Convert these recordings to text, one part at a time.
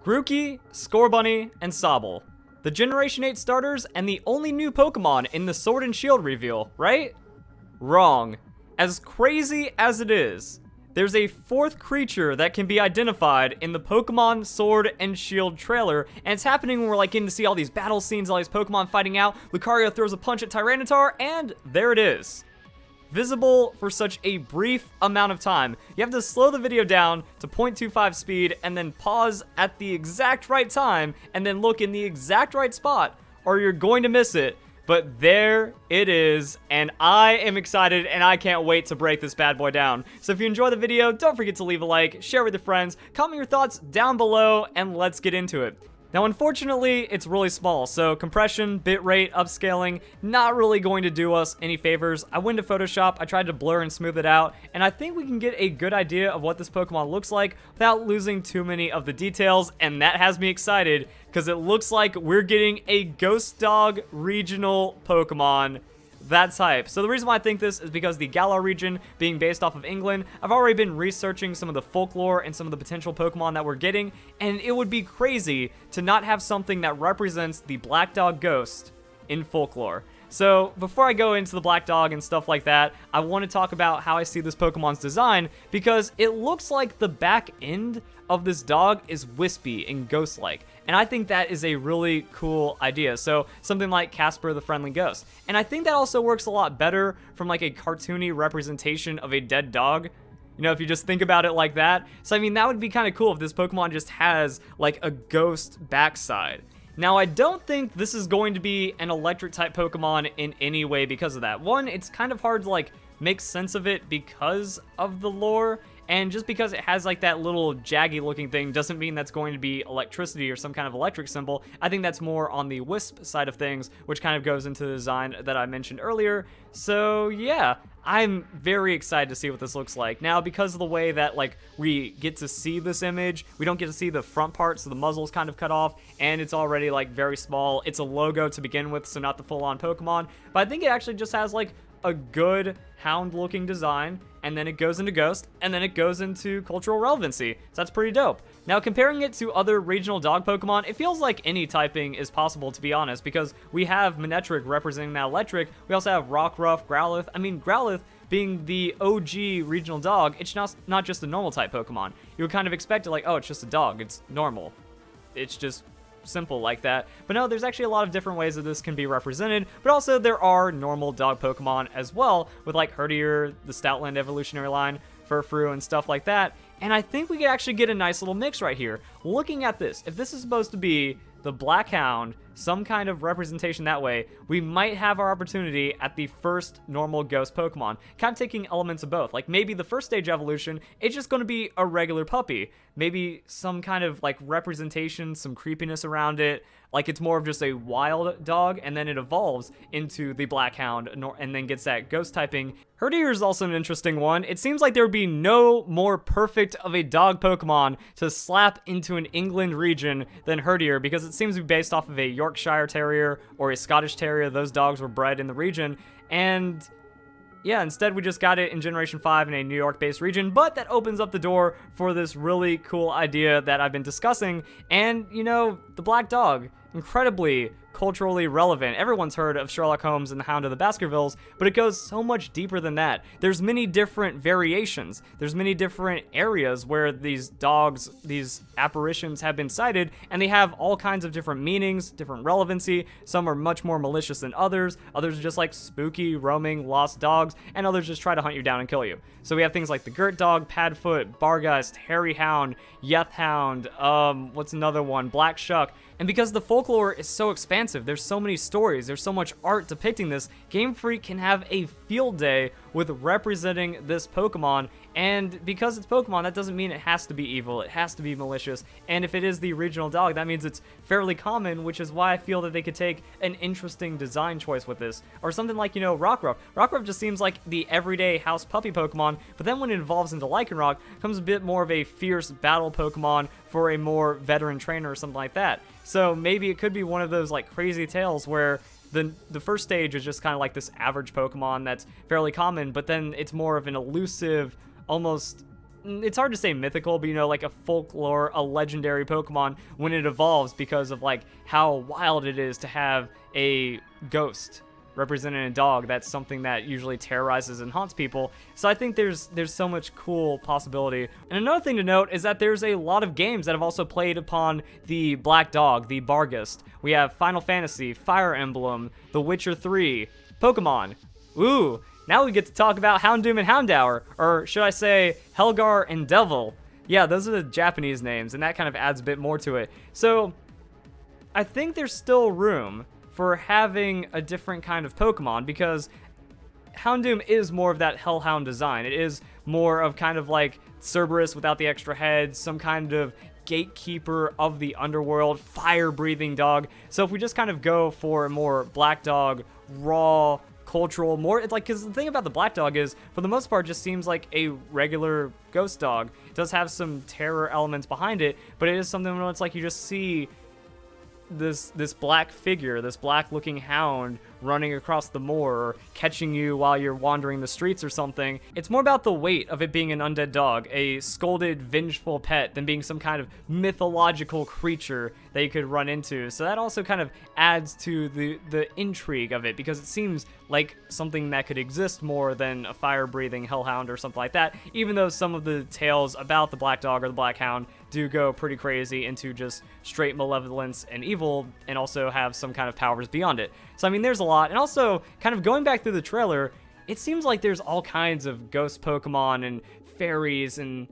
Grookey, Scorbunny, and Sobble. The Generation 8 starters and the only new Pokemon in the Sword and Shield reveal, right? Wrong. As crazy as it is, there's a fourth creature that can be identified in the Pokemon Sword and Shield trailer, and it's happening when we're like getting to see all these battle scenes, all these Pokemon fighting out. Lucario throws a punch at Tyranitar, and there it is. Visible for such a brief amount of time. You have to slow the video down to 0.25 speed and then pause at the exact right time and then look in the exact right spot, or you're going to miss it. But there it is, and I am excited and I can't wait to break this bad boy down. So if you enjoy the video, don't forget to leave a like, share with your friends, comment your thoughts down below, and let's get into it. Now, unfortunately, it's really small, so compression, bitrate, upscaling, not really going to do us any favors. I went to Photoshop, I tried to blur and smooth it out, and I think we can get a good idea of what this Pokemon looks like without losing too many of the details, and that has me excited, because it looks like we're getting a Ghost Dog regional Pokemon. That's hype. So the reason why I think this is because the Galar region being based off of England, I've already been researching some of the folklore and some of the potential Pokemon that we're getting, and it would be crazy to not have something that represents the Black Dog Ghost in folklore. So before I go into the Black Dog and stuff like that, I want to talk about how I see this Pokemon's design, because it looks like the back end of this dog is wispy and ghost-like, and I think that is a really cool idea. So something like Casper the Friendly Ghost, and I think that also works a lot better from like a cartoony representation of a dead dog. You know, if you just think about it like that. So I mean, that would be kind of cool if this Pokemon just has like a ghost backside. Now, I don't think this is going to be an electric type Pokemon in any way because of that. One, it's kind of hard to like make sense of it because of the lore, and just because it has like that little jaggy looking thing doesn't mean that's going to be electricity or some kind of electric symbol. I think that's more on the wisp side of things, which kind of goes into the design that I mentioned earlier. So yeah, I'm very excited to see what this looks like. Now, because of the way that like we get to see this image, we don't get to see the front part, so the muzzle's kind of cut off, and it's already like very small. It's a logo to begin with, so not the full-on Pokemon, but I think it actually just has like a good hound looking design, and then it goes into Ghost, and then it goes into cultural relevancy. So that's pretty dope. Now, comparing it to other regional dog Pokemon, it feels like any typing is possible, to be honest, because we have Manectric representing that electric. We also have Rockruff, Growlithe. I mean, Growlithe being the OG regional dog, it's not just a normal type Pokemon. You would kind of expect it like, oh, it's just a dog. It's normal. It's just simple like that. But no, there's actually a lot of different ways that this can be represented, but also there are normal dog Pokemon as well, with like Herdier, the Stoutland evolutionary line, Furfrou, and stuff like that. And I think we could actually get a nice little mix right here. Looking at this, if this is supposed to be the Black Hound, some kind of representation that way, we might have our opportunity at the first normal ghost Pokemon, kind of taking elements of both. Like maybe the first stage evolution, it's just going to be a regular puppy. Maybe some kind of like representation, some creepiness around it, like it's more of just a wild dog, and then it evolves into the Black Hound and then gets that ghost typing. Herdier is also an interesting one. It seems like there would be no more perfect of a dog Pokemon to slap into an England region than Herdier, because it seems to be based off of a Yorkshire Terrier or a Scottish Terrier. Those dogs were bred in the region, and yeah, instead we just got it in Generation 5 in a New York-based region, but that opens up the door for this really cool idea that I've been discussing. And, you know, the Black Dog, incredibly culturally relevant. Everyone's heard of Sherlock Holmes and the Hound of the Baskervilles, but it goes so much deeper than that. There's many different variations. There's many different areas where these dogs, these apparitions have been sighted, and they have all kinds of different meanings, different relevancy. Some are much more malicious than others. Others are just like spooky, roaming, lost dogs, and others just try to hunt you down and kill you. So we have things like the Girt Dog, Padfoot, Barghest, Hairy Hound, Yeth Hound, what's another one? Black Shuck. And because the folklore is so expansive, there's so many stories, there's so much art depicting this, Game Freak can have a field day with representing this Pokemon. And because it's Pokemon, that doesn't mean it has to be evil, it has to be malicious. And if it is the regional dog, that means it's fairly common, which is why I feel that they could take an interesting design choice with this. Or something like, you know, Rockruff. Rockruff just seems like the everyday house puppy Pokemon, but then when it evolves into Lycanroc, it becomes a bit more of a fierce battle Pokemon for a more veteran trainer or something like that. So maybe it could be one of those like crazy tales where the first stage is just kind of like this average Pokemon that's fairly common, but then it's more of an elusive, almost it's hard to say mythical, but like a folklore, a legendary Pokemon when it evolves, because of like how wild it is to have a ghost representing a dog. That's something that usually terrorizes and haunts people. So I think there's so much cool possibility. And another thing to note is that there's a lot of games that have also played upon the black dog, the Barghest. We have Final Fantasy, Fire Emblem, The Witcher 3, Pokemon. Ooh, now we get to talk about Houndoom and Houndour, or should I say Helgar and Devil. Yeah, those are the Japanese names, and that kind of adds a bit more to it. So I think there's still room for having a different kind of Pokemon, because Houndoom is more of that Hellhound design. It is more of kind of like Cerberus without the extra head, some kind of gatekeeper of the underworld, fire-breathing dog. So if we just kind of go for a more black dog, raw, cultural, more, it's like, because the thing about the black dog is, for the most part, just seems like a regular ghost dog. It does have some terror elements behind it, but it is something where it's like you just see this black figure, this black looking hound running across the moor, or catching you while you're wandering the streets or something. It's more about the weight of it being an undead dog, a scolded, vengeful pet, than being some kind of mythological creature that you could run into. So that also kind of adds to the intrigue of it, because it seems like something that could exist more than a fire-breathing hellhound or something like that, even though some of the tales about the black dog or the black hound do go pretty crazy into just straight malevolence and evil, and also have some kind of powers beyond it. So I mean, there's a lot. And also, kind of going back through the trailer, it seems like there's all kinds of ghost Pokemon and fairies and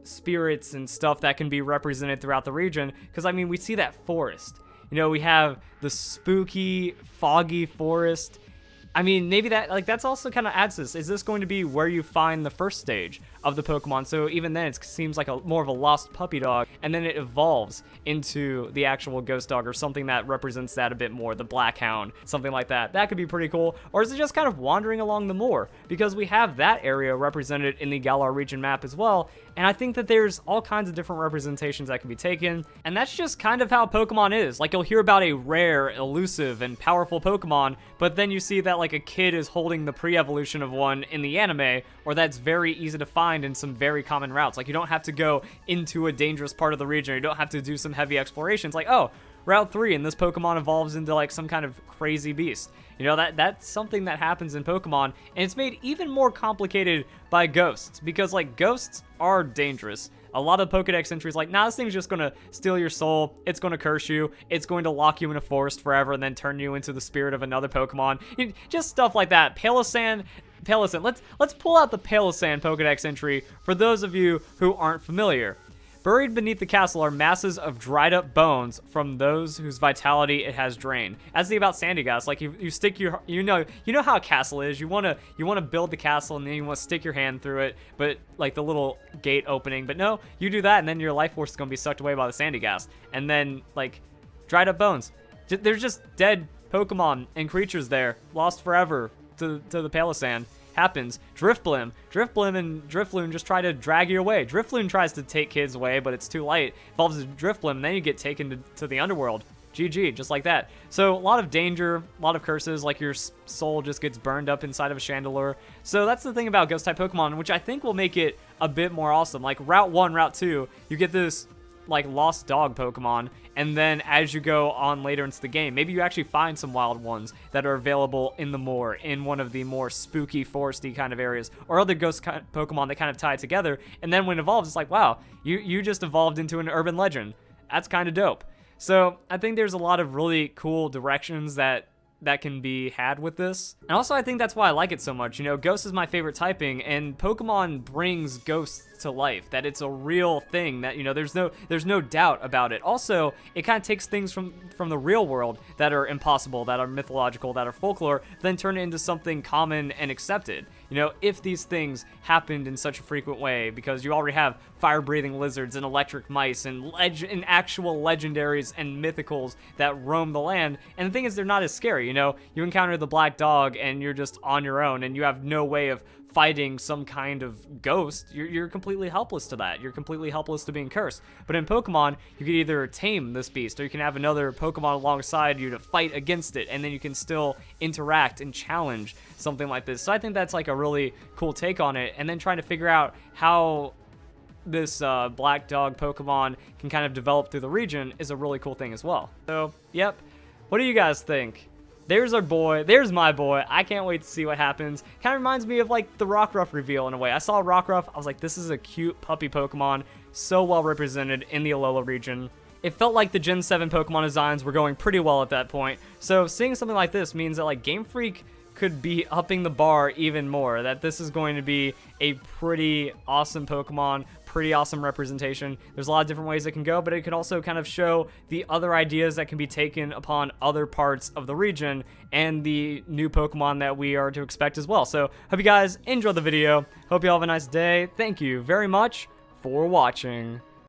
spirits and stuff that can be represented throughout the region, because I mean, we see that forest. We have the spooky, foggy forest. I mean, maybe that's also kind of adds this. Is this going to be where you find the first stage of the Pokemon? So even then, it seems like more of a lost puppy dog, and then it evolves into the actual ghost dog, or something that represents that a bit more, the black hound, something like that. That could be pretty cool. Or is it just kind of wandering along the moor? Because we have that area represented in the Galar region map as well, and I think that there's all kinds of different representations that can be taken, and that's just kind of how Pokemon is. Like, you'll hear about a rare, elusive, and powerful Pokemon, but then you see that like a kid is holding the pre-evolution of one in the anime, or that's very easy to find in some very common routes. Like, you don't have to go into a dangerous part of the region, you don't have to do some heavy explorations. Like, oh, Route 3, and this Pokemon evolves into like some kind of crazy beast. That's something that happens in Pokemon, and it's made even more complicated by ghosts, because like ghosts are dangerous. A lot of Pokedex entries like, nah, this thing's just gonna steal your soul, it's gonna curse you, it's going to lock you in a forest forever and then turn you into the spirit of another Pokemon. Just stuff like that. Palosan, let's pull out the Palosan Pokedex entry for those of you who aren't familiar. Buried beneath the castle are masses of dried up bones from those whose vitality it has drained. That's the thing about Sandygast. Like, you stick your, you know how a castle is. You wanna build the castle, and then you wanna stick your hand through it, but like the little gate opening. But no, you do that, and then your life force is gonna be sucked away by the Sandygast. And then like dried up bones. There's just dead Pokemon and creatures there, lost forever to the Palosan. Happens. Drifblim and Drifloon just try to drag you away. Drifloon tries to take kids away, but it's too late. Evolves into Drifblim, and then you get taken to the underworld. GG, just like that. So a lot of danger, a lot of curses, like your soul just gets burned up inside of a Chandelure. So that's the thing about ghost type Pokemon, which I think will make it a bit more awesome. Like Route 1, Route 2, you get this like lost dog Pokemon, and then as you go on later into the game, maybe you actually find some wild ones that are available in the moor, in one of the more spooky, foresty kind of areas, or other ghost Pokemon that kind of tie together, and then when it evolves, it's like, wow, you just evolved into an urban legend. That's kind of dope. So I think there's a lot of really cool directions that can be had with this. And also, I think that's why I like it so much. Ghost is my favorite typing, and Pokemon brings ghosts to life, that it's a real thing, that there's no doubt about it. Also, it kind of takes things from the real world that are impossible, that are mythological, that are folklore, then turn it into something common and accepted. If these things happened in such a frequent way, because you already have fire-breathing lizards and electric mice and actual legendaries and mythicals that roam the land, and the thing is, they're not as scary. You encounter the black dog and you're just on your own, and you have no way of fighting some kind of ghost. You're completely helpless to that. You're completely helpless to being cursed. But in Pokemon, you can either tame this beast, or you can have another Pokemon alongside you to fight against it, and then you can still interact and challenge something like this. So I think that's like a really cool take on it, and then trying to figure out how this black dog Pokemon can kind of develop through the region is a really cool thing as well. So, yep. What do you guys think? There's our boy. There's my boy. I can't wait to see what happens. Kind of reminds me of like the Rockruff reveal in a way. I saw Rockruff. I was like, this is a cute puppy Pokemon. So well represented in the Alola region. It felt like the Gen 7 Pokemon designs were going pretty well at that point. So seeing something like this means that like Game Freak could be upping the bar even more. That this is going to be a pretty awesome Pokemon, pretty awesome representation. There's a lot of different ways it can go, but it can also kind of show the other ideas that can be taken upon other parts of the region and the new Pokemon that we are to expect as well. So hope you guys enjoyed the video. Hope you all have a nice day. Thank you very much for watching.